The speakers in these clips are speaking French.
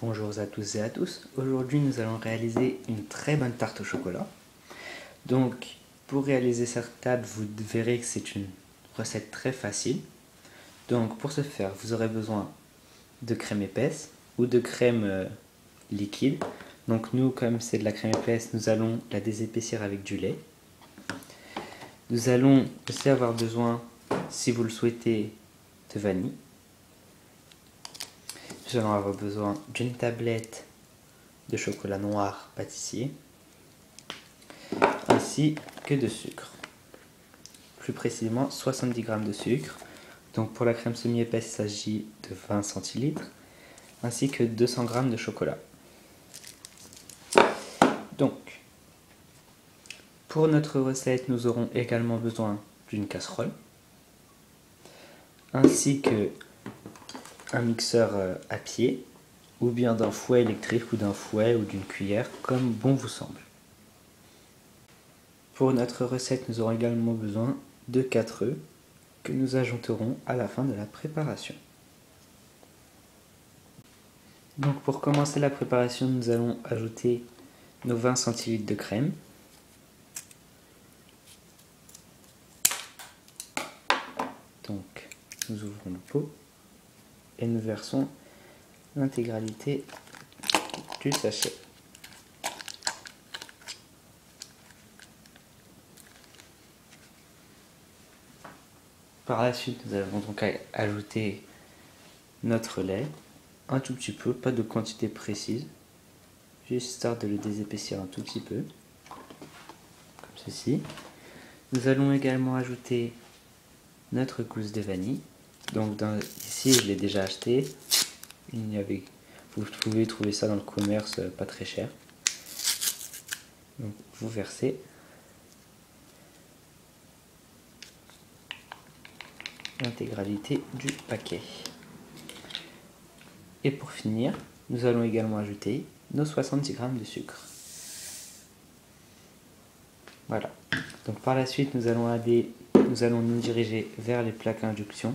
Bonjour à tous et à tous. Aujourd'hui, nous allons réaliser une très bonne tarte au chocolat. Donc, pour réaliser cette tarte, vous verrez que c'est une recette très facile. Donc, pour ce faire, vous aurez besoin de crème épaisse ou de crème liquide. Donc, nous, comme c'est de la crème épaisse, nous allons la désépaissir avec du lait. Nous allons aussi avoir besoin, si vous le souhaitez, de vanille. Nous allons avoir besoin d'une tablette de chocolat noir pâtissier ainsi que de sucre, plus précisément 70 g de sucre. Donc pour la crème semi-épaisse, il s'agit de 20 centilitres ainsi que 200 g de chocolat. Donc pour notre recette, nous aurons également besoin d'une casserole ainsi que un mixeur à pied ou bien d'un fouet électrique ou d'un fouet ou d'une cuillère comme bon vous semble. Pour notre recette, nous aurons également besoin de 4 œufs que nous ajouterons à la fin de la préparation. Donc pour commencer la préparation, nous allons ajouter nos 20 centilitres de crème. Donc nous ouvrons le pot et nous versons l'intégralité du sachet. Par la suite, nous allons donc ajouter notre lait, un tout petit peu, pas de quantité précise, juste histoire de le désépaissir un tout petit peu, comme ceci. Nous allons également ajouter notre gousse de vanille. Donc ici, je l'ai déjà acheté. Vous pouvez trouver ça dans le commerce, pas très cher. Donc vous versez l'intégralité du paquet. Et pour finir, nous allons également ajouter nos 70 g de sucre. Voilà. Donc par la suite, nous allons nous diriger vers les plaques à induction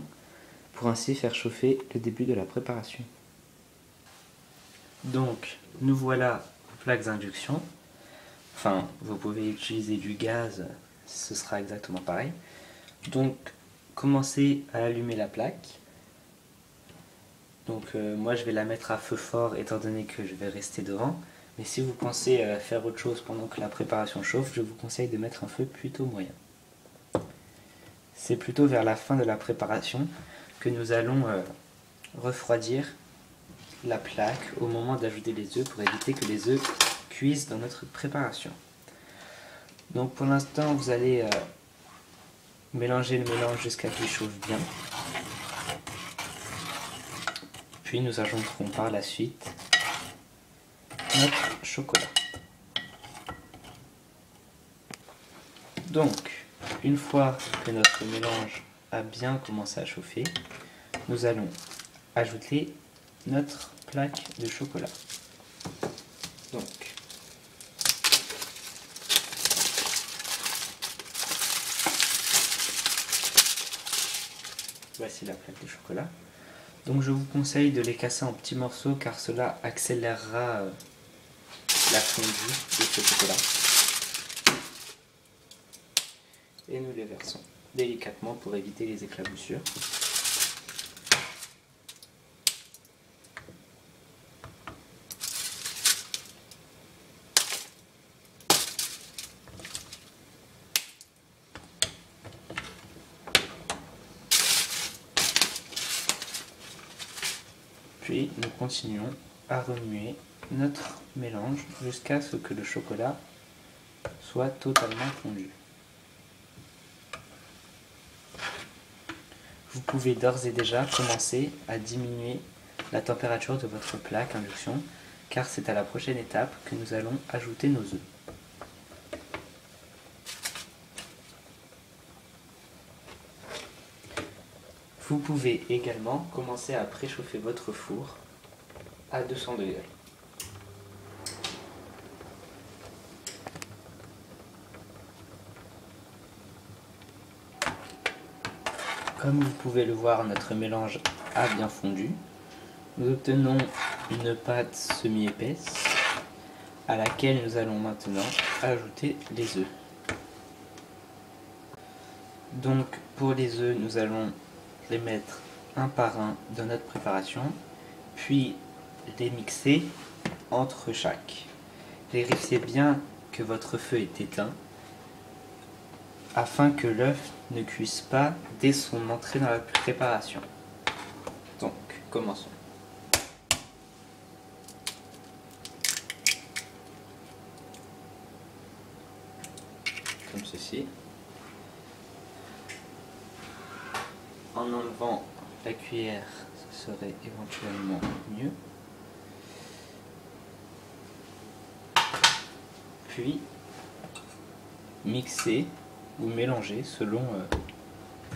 pour ainsi faire chauffer le début de la préparation. Donc nous voilà aux plaques d'induction. Enfin, vous pouvez utiliser du gaz, ce sera exactement pareil. Donc commencez à allumer la plaque. Donc moi je vais la mettre à feu fort étant donné que je vais rester devant. Mais si vous pensez faire autre chose pendant que la préparation chauffe, je vous conseille de mettre un feu plutôt moyen. C'est plutôt vers la fin de la préparation que nous allons refroidir la plaque au moment d'ajouter les œufs pour éviter que les œufs cuisent dans notre préparation. Donc pour l'instant, vous allez mélanger le mélange jusqu'à ce qu'il chauffe bien. Puis nous ajouterons par la suite notre chocolat. Donc, une fois que notre mélange a bien commencé à chauffer, nous allons ajouter notre plaque de chocolat. Donc, voici la plaque de chocolat. Donc je vous conseille de les casser en petits morceaux car cela accélérera la fondue de ce chocolat. Et nous les versons délicatement pour éviter les éclaboussures. Puis nous continuons à remuer notre mélange jusqu'à ce que le chocolat soit totalement fondu. Vous pouvez d'ores et déjà commencer à diminuer la température de votre plaque induction car c'est à la prochaine étape que nous allons ajouter nos œufs. Vous pouvez également commencer à préchauffer votre four à 200 degrés. Comme vous pouvez le voir, notre mélange a bien fondu. Nous obtenons une pâte semi-épaisse à laquelle nous allons maintenant ajouter les œufs. Donc pour les œufs, nous allons les mettre un par un dans notre préparation, puis les mixer entre chaque. Vérifiez bien que votre feu est éteint afin que l'œuf ne cuise pas dès son entrée dans la préparation. Donc, commençons. Comme ceci. En enlevant la cuillère, ce serait éventuellement mieux. Puis, mixer ou mélanger selon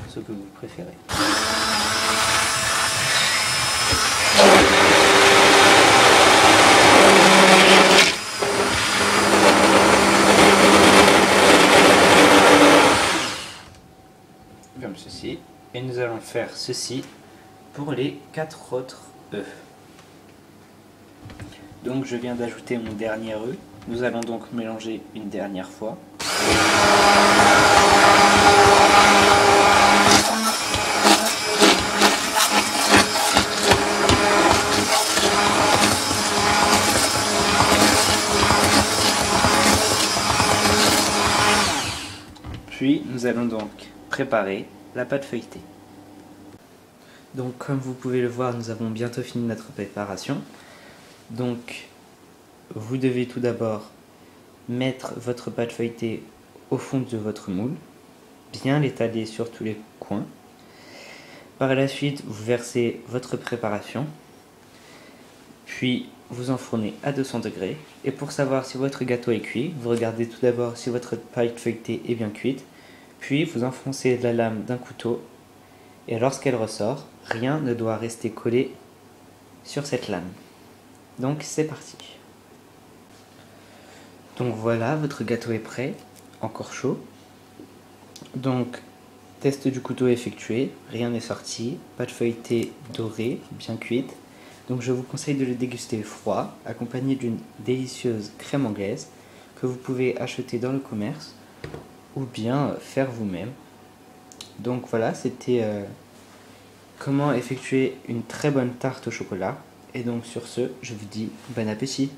ce que vous préférez. Comme ceci. Et nous allons faire ceci pour les 4 autres œufs. Donc je viens d'ajouter mon dernier œuf. Nous allons donc mélanger une dernière fois. Puis nous allons donc préparer la pâte feuilletée. Donc comme vous pouvez le voir, nous avons bientôt fini notre préparation. Donc vous devez tout d'abord mettre votre pâte feuilletée au fond de votre moule, bien l'étaler sur tous les coins. Par la suite, vous versez votre préparation, puis vous enfournez à 200 degrés. Et pour savoir si votre gâteau est cuit, vous regardez tout d'abord si votre pâte feuilletée est bien cuite, puis vous enfoncez la lame d'un couteau, et lorsqu'elle ressort, rien ne doit rester collé sur cette lame. Donc c'est parti. Donc voilà, votre gâteau est prêt, encore chaud. Donc, test du couteau effectué, rien n'est sorti, pâte feuilletée dorée, bien cuite. Donc je vous conseille de le déguster froid, accompagné d'une délicieuse crème anglaise que vous pouvez acheter dans le commerce ou bien faire vous-même. Donc voilà, c'était comment effectuer une très bonne tarte au chocolat. Et donc sur ce, je vous dis bon appétit.